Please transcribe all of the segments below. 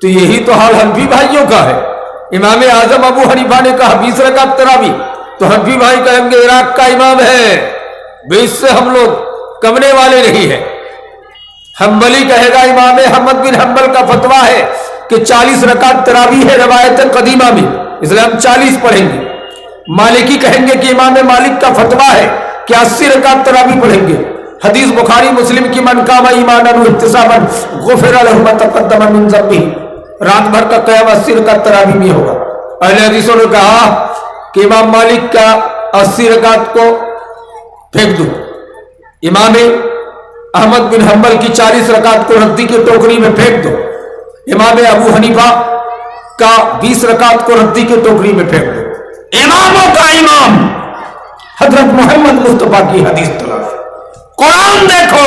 تو یہی تو حال حنفی بھائیوں کا ہے. امام اعظم ابو حنیفہ نے کہا 20 رکعت تراویح، تو حنفی بھائی کہیں گے عراق کا امام ہے، 20 سے ہم لوگ کمنے والے نہیں ہیں. حنبلی کہے گا امام احمد بن حنبل کا فتویٰ ہے کہ 40 رکعت تراویح ہے روایت قدیمہ میں، اس لیے ہم 40 پڑھیں گے. مالکی کہیں گے کہ امام مالک کا فتویٰ ہے کہ 80 رکعت تراویح پڑھیں گے. حدیث بخاری مسلم کی من قام ایمانا واحتسابا غفر له ما تقدم من ذنبه، رات بھر کا قیام 80 رکعت تراویح میں ہوگا. اہل حدیثوں نے کہا کہ امام مالک کا 80 رکعت کو پھینک دو، امام احمد بن حنبل کی 40 رکعت کو ردی کی ٹوکری میں پھینک دو، امام ابو حنیفہ کا 20 رکعت کو ردی کی ٹوکری میں پھینک دو. اماموں کا امام حضرت محمد مصطفیٰ کی حدیث تلاش، قرآن دیکھو،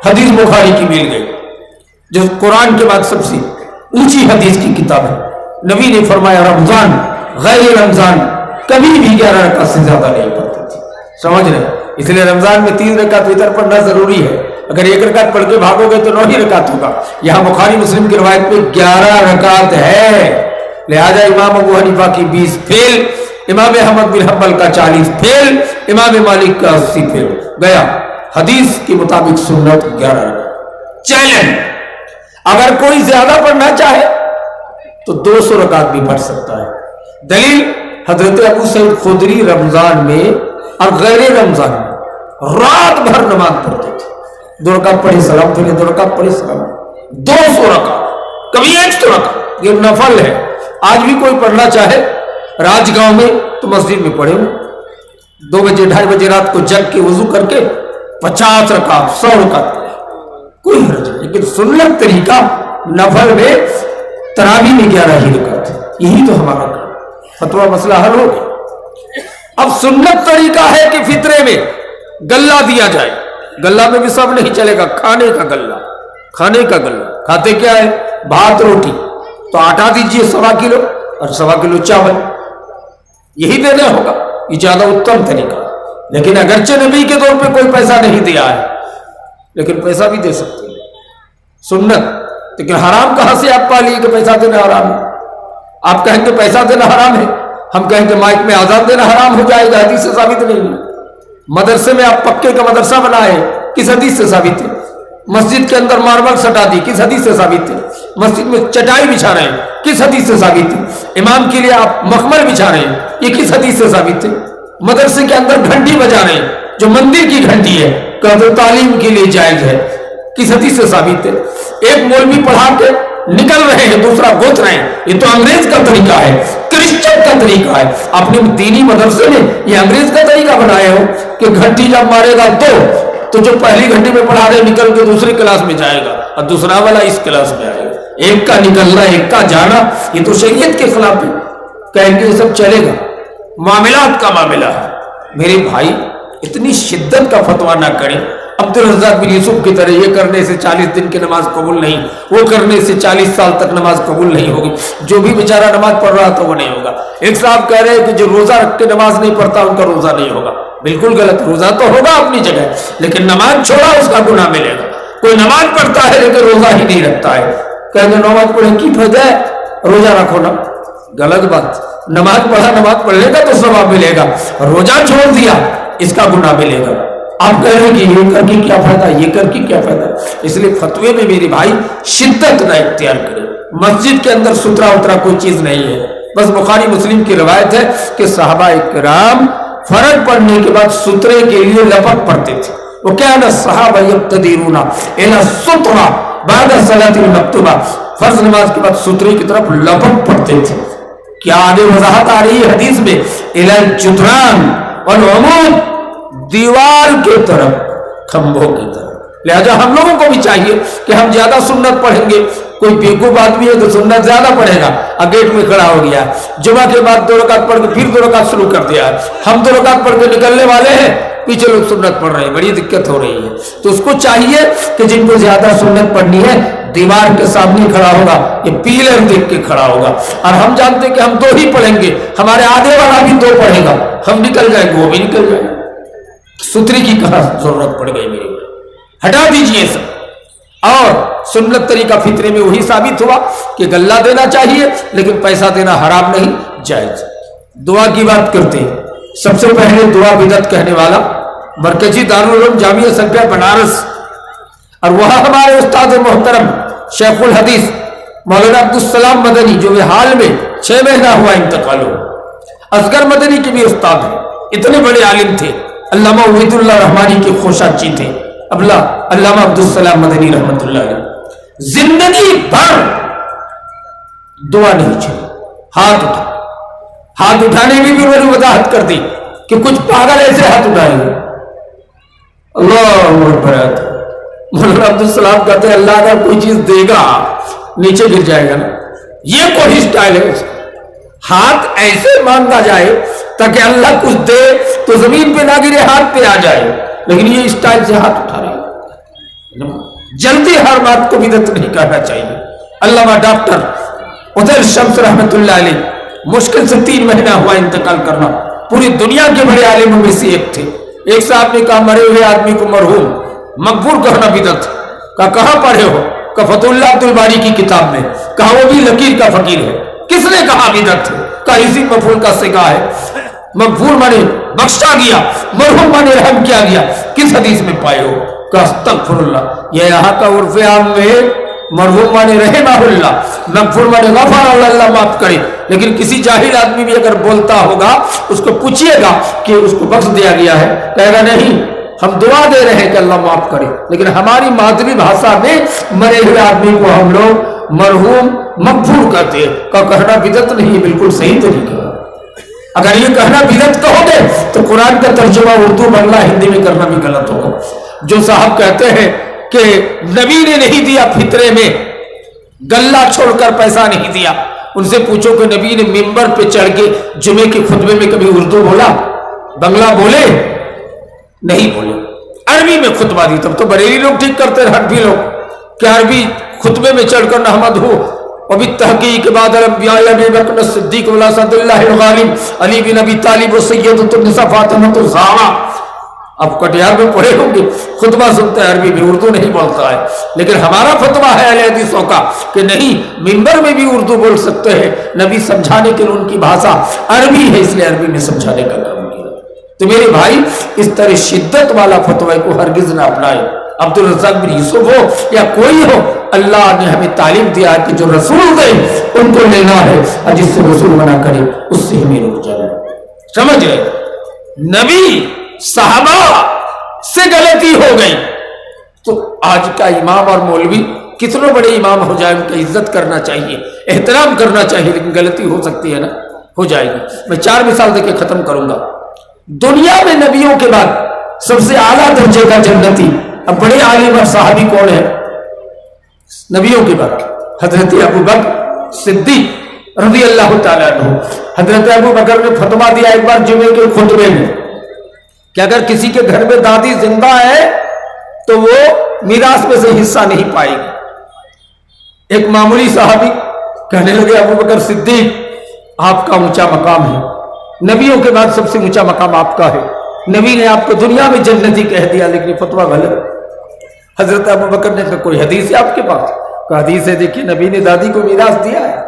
حدیث بخاری کی مل گئی جو قرآن کے بعد سب سے اونچی حدیث کی کتاب ہے. نبی نے فرمایا رمضان غیر رمضان کبھی بھی 11 رکعت سے زیادہ نہیں پڑھتے تھے. سمجھ رہے؟ اس لیے رمضان میں 3 رکعت وتر پڑھنا ضروری ہے. اگر 1 رکعت پڑھ کے بھاگو گے تو 9 ہی رکعت ہوگا. یہاں بخاری مسلم کی روایت میں 11 رکعت ہے، لہذا امام ابو حنیفہ کی 20 فیل، امام احمد بن حنبل کا 40 فیل، امام مالک کا 80 فیل گیا. حدیث کے مطابق سنت 11 رکعت. چیلنج، اگر کوئی زیادہ پڑھنا چاہے تو 200 رکعت بھی پڑھ سکتا ہے. دلیل حضرت ابو سعید خدری رمضان میں اور غیر رمضان میں رات بھر نماز پڑھتے تھے. 2 رکعت پڑھی سلام پھیرے، 2 رکعت پڑھی سلام، 200 رکعت، کبھی 100 رکعت. یہ نفل ہے. آج بھی کوئی پڑھنا چاہے راج گاؤں میں تو مسجد میں پڑھے، 2 بجے 2:30 بجے رات کو جگ کے وضو کر کے 50 رکعت 100 رکعت پڑھے، کوئی حرج نہیں. لیکن سنت طریقہ نفل میں تراویح میں 11 ہی رکعت ہے. یہی تو ہمارا فتویٰ مسئلہ حل ہو گیا. اب سنت طریقہ ہے کہ فطرے میں گلہ دیا جائے. گلہ میں بھی سب نہیں چلے گا، کھانے کا گلہ، کھانے کا گلہ. کھاتے کیا ہے؟ بھات روٹی، تو آٹا دیجئے 1.25 کلو اور 1.25 کلو چاول، یہی دینا ہوگا. یہ زیادہ اتم طریقہ. لیکن اگرچہ نبی کے دور پہ کوئی پیسہ نہیں دیا ہے، لیکن پیسہ بھی دے سکتے ہیں، سنت. لیکن حرام کہاں سے آپ پا لیے کہ پیسہ دینا حرام ہے؟ آپ کہیں گے پیسہ دینا حرام ہے، ہم کہیں کہ مائک میں آزان دینا حرام ہو جائے گا. حدیث سے ثابت نہیں ہے. مدرسے میں آپ پکے کا مدرسہ بنائے، کس حدیث سے ثابت ہے؟ مسجد کے اندر ماربل سٹا دی، کس حدیث سے ثابت ہے؟ مسجد میں چٹائی بچھا رہے ہیں، کس حدیث سے ثابت ہے؟ امام کے لیے آپ مخمل بچھا رہے ہیں، یہ کس حدیث سے ثابت ہے؟ مدرسے کے اندر گھنٹی بجا رہے ہیں جو مندر کی گھنٹی ہے، کہ تعلیم کے لیے جائز ہے، کس حدیث سے ثابت ہے؟ ایک مولوی پڑھا کے نکل رہے ہیں، دوسرا گوت رہے ہیں، یہ تو انگریز کا طریقہ ہے، کرسچن کا طریقہ ہے. اپنے دینی مدرسے میں یہ انگریز کا طریقہ بنائے ہو کہ گھنٹی جب مارے گا تو جو پہلی گھنٹی میں پڑھا رہے نکل کے دوسری کلاس میں جائے گا اور دوسرا والا اس کلاس میں آئے گا. ایک کا نکلنا ایک کا جانا، یہ تو شریعت کے خلاف ہے. کہیں گے یہ سب چلے گا، معاملات کا معاملہ ہے. میرے بھائی اتنی شدت کا فتویٰ نہ کریں. عبدالرزاق بن یوسف کی طرح یہ کرنے سے 40 دن کی نماز قبول نہیں، وہ کرنے سے 40 سال تک نماز قبول نہیں ہوگی. جو بھی بیچارہ نماز پڑھ رہا تھا وہ نہیں ہوگا. ایک صاحب کہہ رہے ہیں کہ جو روزہ رکھ کے نماز نہیں پڑھتا ان کا روزہ نہیں ہوگا. بالکل غلط. روزہ تو ہوگا اپنی جگہ، لیکن نماز چھوڑا اس کا گناہ ملے گا. کوئی نماز پڑھتا ہے لیکن روزہ ہی نہیں رکھتا ہے، کہیں گے نماز پڑھنے کی فائدہ ہے، روزہ رکھو نا. غلط بات. نماز پڑھا، نماز پڑھنے کا تو ثواب ملے گا، روزہ چھوڑ دیا اس کا گناہ ملے گا. آپ کہہ رہے ہیں کہ یہ کر کے کیا فائدہ، یہ کر کے کیا فائدہ. اس لیے فتوے میں میرے بھائی شدت نہ اختیار کریں. مسجد کے اندر سترا اترا کوئی چیز نہیں ہے. بس بخاری مسلم کی روایت ہے کہ صحابہ کرام فرض پڑھنے کے بعد سترے کے لیے لپٹ پڑتے تھے. وہ کیا نا صحابہ یبتدرون الی السترہ بعد الصلاۃ المکتوبہ، فرض نماز کے بعد سترے کی طرف لپٹ پڑتے تھے. کیا آگے وضاحت آ رہی ہے حدیث میں؟ الی الجدران والعمود، دیوار کی طرف، کھمبوں کی طرف. لہذا ہم لوگوں کو بھی چاہیے کہ ہم زیادہ سنت پڑھیں گے. کوئی بیوقوف آدمی ہے تو سنت زیادہ پڑھے گا، گیٹ میں کھڑا ہو گیا، جمعہ کے بعد 2 رکعت پڑھ کے پھر 2 رکعت شروع کر دیا. ہم 2 رکعت پڑھ کے نکلنے والے ہیں، پیچھے لوگ سنت پڑھ رہے ہیں، بڑی دقت ہو رہی ہے. تو اس کو چاہیے کہ جن کو زیادہ سنت پڑھنی ہے دیوار کے سامنے کھڑا ہوگا، یہ پیلر دیکھ کے کھڑا ہوگا. اور ہم جانتے کہ ہم 2 ہی پڑھیں گے، ہمارے آدھے والا بھی 2 پڑھے گا، ہم نکل جائیں گے وہ بھی نکل جائے گا. ستری کی کہاں ضرورت پڑ گئی میرے بھائی؟ ہٹا دیجئے سب. اور سنت طریقہ فطرے میں وہی ثابت ہوا کہ غلہ دینا چاہیے لیکن پیسہ دینا حرام نہیں، جائز۔ دعا کی بات کرتے ہیں، سب سے پہلے دعا بدعت کہنے والا مرکزی دارالعلوم جامعہ سلفیہ بنارس، اور وہاں ہمارے استاد محترم شیخ الحدیث مولانا عبدالسلام مدنی جو حال میں 6 مہینہ ہوا انتقال ہوا، اصغر مدنی کے بھی استاد ہیں، اتنے بڑے عالم تھے، علامہ عبید اللہ رحمانی کے خوشاچی تھے، علامہ عبدالسلام مدنی رحمت اللہ علیہ، زندگی بھر دعا نہیں چھوڑی، ہاتھ اٹھانے میں بھی انہوں نے وضاحت کر دی کہ کچھ پاگل ایسے ہاتھ اٹھائیں گے، اللہ اکبر۔ مولانا عبدالسلام کہتے ہیں اللہ اگر کوئی چیز دے گا نیچے گر جائے گا نا، یہ کوئی اسٹائل ہے، ہاتھ ایسے مانگا جائے تاکہ اللہ کچھ دے تو زمین پہ نہ گرے، ہاتھ پہ آ جائے، لیکن یہ اسٹائل سے ہاتھ اٹھا رہے ہیں، جلدی ہر بات کو بدعت نہیں کہنا چاہیے۔ علامہ ڈاکٹر عطیہ شمس رحمت اللہ علیہ مشکل سے 3 مہینہ ہوا انتقال کرنا، پوری دنیا کے بڑے عالموں میں سے ایک تھے۔ ایک صاحب نے کہا مرے ہوئے آدمی کو مرحوم مقبور کہنا بدعت، کہا کہاں پڑھے ہو؟ کہ فتح اللہ عبد الباری کی کتاب میں، کہا وہ بھی لکیر کا فقیر ہے، کس نے کہا بدعت ہے؟ کہا اسی مفعول کا صیغہ ہے، مغفور مانے بخشا گیا، مرحوم مانے رحم کیا گیا، کس حدیث میں پائے ہو؟ کہا استغفر اللہ، یہ یہاں کا عرف عام میں مرحوم مانے رحمہ اللہ، مغفور مانے غفر اللہ معاف کرے، لیکن کسی جاہل آدمی بھی اگر بولتا ہوگا اس کو پوچھئے گا کہ اس کو بخش دیا گیا ہے، کہے گا نہیں ہم دعا دے رہے ہیں کہ اللہ معاف کرے، لیکن ہماری مادری بھاشا میں مرے ہوئے آدمی کو ہم لوگ مرحوم مغفور کہتے ہیں۔ کا کہنا بدعت نہیں، بالکل صحیح طریقہ ہے۔ اگر یہ کہنا بدعت کہو گے تو قرآن کا ترجمہ اردو بنگلہ ہندی میں کرنا بھی غلط ہوگا۔ جو صاحب کہتے ہیں کہ نبی نے نہیں دیا فطرے میں، غلہ چھوڑ کر پیسہ نہیں دیا، ان سے پوچھو کہ نبی نے ممبر پہ چڑھ کے جمعے کے خطبے میں کبھی اردو بولا، بنگلہ بولے؟ نہیں بولے، عربی میں خطبہ دی۔ تب تو بریلی لوگ ٹھیک کرتے ہیں، ہٹ بھی لوگ کہ عربی خطبے میں چڑھ کر نحمد ہو وبالتحقیق بعد الانبیاء ابی بکر الصدیق والاسد اللہ الغالب علی بن ابی طالب وسیدۃ النساء فاطمۃ الزہرا۔ اب کٹیہار میں پڑھے ہوں گے، خطبہ سنتے ہیں عربی میں، اردو نہیں بولتا ہے، لیکن ہمارا فتویٰ ہے اہل حدیثوں کا کہ نہیں، ممبر میں بھی اردو بول سکتے ہیں، نبی سمجھانے کے لیے ان کی بھاشا عربی ہے اس لیے عربی میں سمجھانے کا کام کیا۔ تو میرے بھائی اس طرح شدت والا فتویٰ کو ہرگز نہ اپنائے، عبد الرزاق بن یوسف ہو یا کوئی ہو، اللہ نے ہمیں تعلیم دیا کہ جو رسول دے ان کو لینا ہے، اور جس سے رسول منع کرے اس سے ہمیں رک جانا۔ سمجھ گئے؟ نبی صحابہ سے غلطی ہو گئی تو آج کا امام اور مولوی کتنے بڑے امام ہو جائے ان کی عزت کرنا چاہیے، احترام کرنا چاہیے، لیکن غلطی ہو سکتی ہے نا، ہو جائے گی۔ میں 4 مثال دے کے ختم کروں گا۔ دنیا میں نبیوں کے بعد سب سے اعلیٰ درجے کا جنتی، اب بڑے عالم اور صحابی کون ہے نبیوں کے بعد؟ حضرت ابو بکر صدیق رضی اللہ تعالیٰ عنہ۔ حضرت ابو بکر نے فتویٰ دیا ایک بار جمعے کے خطبے میں کہ اگر کسی کے گھر میں دادی زندہ ہے تو وہ میراث میں سے حصہ نہیں پائے گی۔ ایک معمولی صحابی کہنے لگے ابو بکر صدیق آپ کا اونچا مقام ہے، نبیوں کے بعد سب سے اونچا مقام آپ کا ہے، نبی نے آپ کو دنیا میں جنتی کہہ دیا لیکن فتویٰ غلط۔ حضرت ابو بکر نے کہا کوئی حدیث ہے آپ کے پاس؟ کہا حدیث ہے، دیکھیے نبی نے دادی کو میراث دیا ہے۔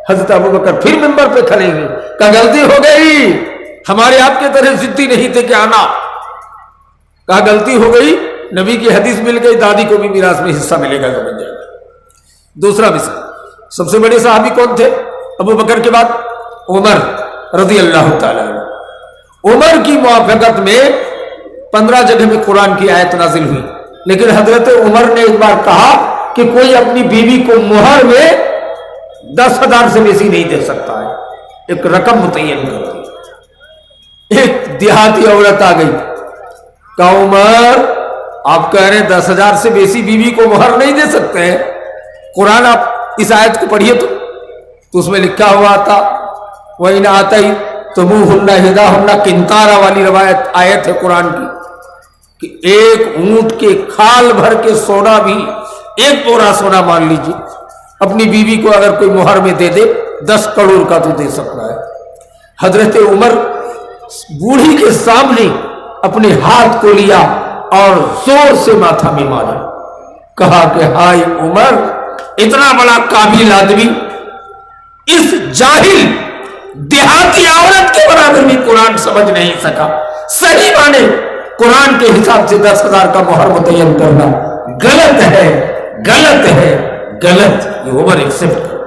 حضرت ابو بکر پھر ممبر پہ کھڑے ہوئے، کہا غلطی ہو گئی، ہمارے آپ کے طرح ضدی نہیں تھے کہ آنا۔ کہا غلطی ہو گئی، نبی کی حدیث مل گئی، دادی کو بھی میراث میں حصہ ملے گا کہ بن جائے گا۔ دوسرا مثال، سب سے بڑے صحابی کون تھے ابو بکر کے بعد؟ عمر رضی اللہ تعالیٰ عنہ۔ عمر کی موافقت میں 15 جگہ میں قرآن کی آیت نازل ہوئی، لیکن حضرت عمر نے ایک بار کہا کہ کوئی اپنی بیوی کو مہر میں 10,000 سے بیسی نہیں دے سکتا ہے، ایک رقم متعین کر دی۔ ایک دیہاتی عورت آ گئی، کہا عمر آپ کہہ رہے ہیں 10,000 سے بیسی بیوی کو مہر نہیں دے سکتے ہیں، قرآن آپ اس آیت کو پڑھیے تو اس میں لکھا ہوا تھا وَإِنْ آتَيْتُمُوهُنَّ إِحْدَاهُنَّ قِنْطَارًا والی روایت آیت ہے قرآن کی کہ ایک اونٹ کے کھال بھر کے سونا بھی، ایک بورا سونا مان لیجیے، اپنی بیوی کو اگر کوئی مہر میں دے دے 10 کروڑ کا تو دے سکتا ہے۔ حضرت عمر بوڑھی کے سامنے اپنے ہاتھ کو لیا اور زور سے ماتھا میں مارا، کہا کہ ہائے عمر، اتنا بڑا قابل آدمی اس جاہل دیہاتی عورت کے برابر بھی قرآن سمجھ نہیں سکا۔ صحیح معنی قرآن کے حساب سے 10,000 کا مہر متعین کرنا غلط ہے، غلط ہے، غلط۔ یہ عمر ایکسپٹ کر،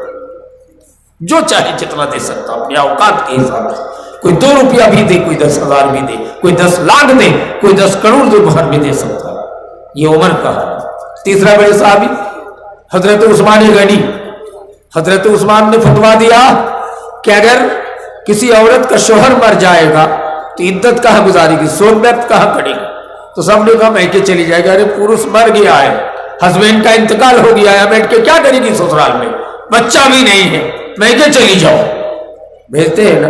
جو چاہے جتنا دے سکتا اپنے اوقات کے حساب سے، کوئی 2 روپیہ بھی دے، کوئی 10,000 بھی دے، کوئی 10 لاکھ دے، کوئی 10 کروڑ دے، مہر بھی دے سکتا ہے۔ یہ عمر کا ہے۔ تیسرا بڑے صحابی حضرت عثمان غنی، حضرت عثمان نے فتوا دیا کہ اگر کسی عورت کا شوہر مر جائے گا تو عدت کہاں گزارے گی، سوگ بیت کہاں کرے گی؟ تو سب نے کہا میکے چلی جائے گا۔ ارے پورش مر گیا ہے، ہسبینڈ کا انتقال ہو گیا ہے، بیٹھ کے کیا کرے گی سسرال میں، بچہ بھی نہیں ہے، میکے چلی جاؤ، بھیجتے ہیں نا۔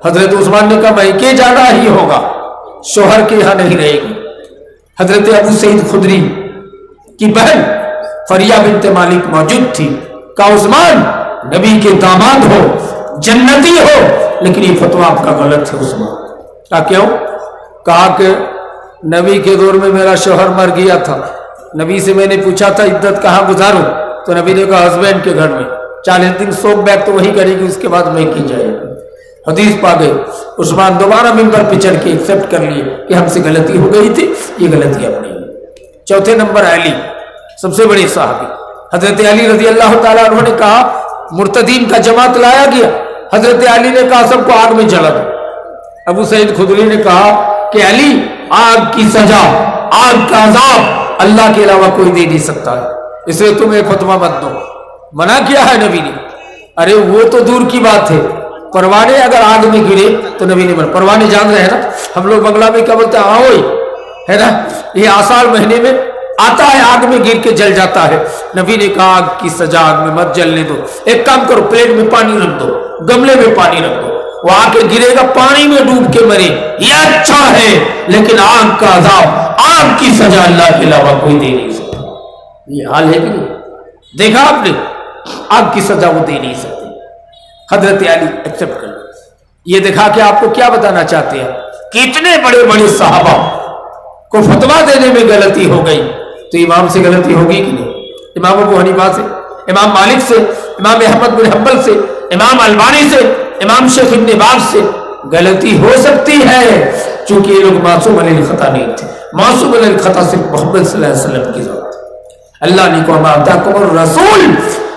حضرت عثمان نے کہا میکے جانا ہی ہوگا، شوہر کے یہاں نہیں رہے گی۔ حضرت ابو سعید خدری کی بہن فریہ بنت مالک موجود تھی، کہا عثمان نبی کے داماد ہو، جنتی ہو، لیکن یہ فتویٰ آپ کا غلط ہے عثمان۔ کہا کیوں؟ کہا کہ نبی کے دور میں میرا شوہر مر گیا تھا، نبی سے میں نے پوچھا تھا عدت کہاں گزاروں، تو نبی نے کہا ہسبینڈ کے گھر میں، 40 دن سوگ بیک تو وہی کرے گی، اس کے بعد میں کی جائے گی۔ حدیث پا گئے۔ عثمان دوبارہ ممبر پہ چڑھ کے ایکسپٹ کر لیے کہ ہم سے غلطی ہو گئی تھی، یہ غلطی اپنی ہے۔ چوتھے نمبر علی، سب سے بڑے صحابی حضرت علی رضی اللہ تعالیٰ عنہ نے کہا مرتدین کا جماعت لایا گیا، حضرت علی نے کہا سب کو آگ میں جلا دو۔ ابو سعید خدری نے کہا کہ علی آگ کی سزا، آگ کا عذاب اللہ کے علاوہ کوئی دے نہیں سکتا ہے، اس لیے تم ایک فتویٰ مت دو۔ منع کیا ہے نبی نے۔ ارے وہ تو دور کی بات ہے، پروانے اگر آگ میں گرے تو نبی نے منع۔ پروانے جان رہے ہیں نا ہم لوگ بنگلہ میں کیا بولتے ہیں، آوئی ہے نا، یہ آষاڑ مہینے میں آتا ہے، آگ میں گر کے جل جاتا ہے۔ نبی نے کہا آگ کی سزا آگ میں مت جلنے دو، ایک کام کرو پلیٹ میں پانی رکھ دو، گملے میں پانی رکھ دو، وہ آ کے گرے گا پانی میں ڈوب کے مرے، یہ اچھا ہے، لیکن آگ کا عذاب، آگ کی سزا اللہ کے علاوہ کوئی دے نہیں سکتا۔ یہ حال ہے کہ نہیں؟ دیکھا آپ نے، آگ کی سزا وہ دے نہیں سکتے۔ حضرت علی ایکسپٹ کر لو۔ یہ دیکھا کہ آپ کو کیا بتانا چاہتے ہیں، کتنے بڑے بڑے صحابہ کو فتویٰ دینے میں غلطی ہو گئی، تو امام سے غلطی ہوگی کہ نہیں؟ امام ابو حنیفہ سے، امام مالک سے، امام احمد بن حنبل سے، امام البانی سے، امام شیخ ابن باز سے غلطی ہو سکتی ہے، چونکہ یہ لوگ معصوم علیہ الخطا نہیں تھے۔ معصوم علیہ الخطا صرف محمد صلی اللہ علیہ وسلم کی ذات ہے۔ اللہ نے کہا ما آتاکم الرسول،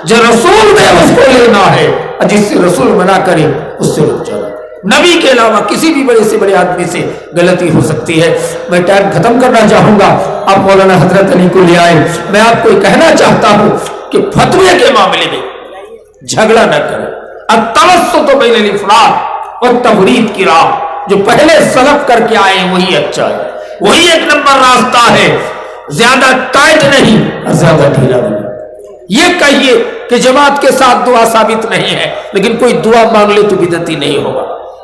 جو رسول میں اس کو لینا ہے، جس سے رسول منع کرے اس سے رک جانا۔ نبی کے علاوہ کسی بھی بڑے سے بڑے آدمی سے غلطی ہو سکتی ہے۔ میں ٹائم ختم کرنا چاہوں گا، آپ مولانا حضرت علی کو لے آئے۔ میں آپ کو کہنا چاہتا ہوں کہ فتوے کے معاملے میں جھگڑا نہ کریں۔ التوسط بین الافراط اور تفرید کی راہ جو پہلے سلف کر کے آئے وہی اچھا ہے، وہی ایک نمبر راستہ ہے۔ زیادہ ٹائٹ نہیں اور زیادہ ڈھیلا نہیں۔ یہ کہیے کہ جماعت کے ساتھ دعا ثابت نہیں ہے، لیکن کوئی دعا مانگ لے تو بدعتی نہیں ہوگا۔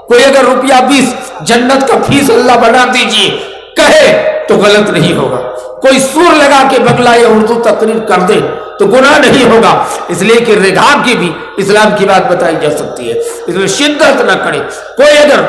کوئی اگر روپیہ 20 جنت کا فیس اللہ بنا دیجئے کہے تو غلط نہیں ہوگا۔ کوئی سور لگا کے بنگلہ یا اردو تقریر کر دے تو گناہ نہیں ہوگا، اس لیے کہ رگاب کی بھی اسلام کی بات بتائی جا سکتی ہے، اس لیے شدت نہ کرے۔ کوئی اگر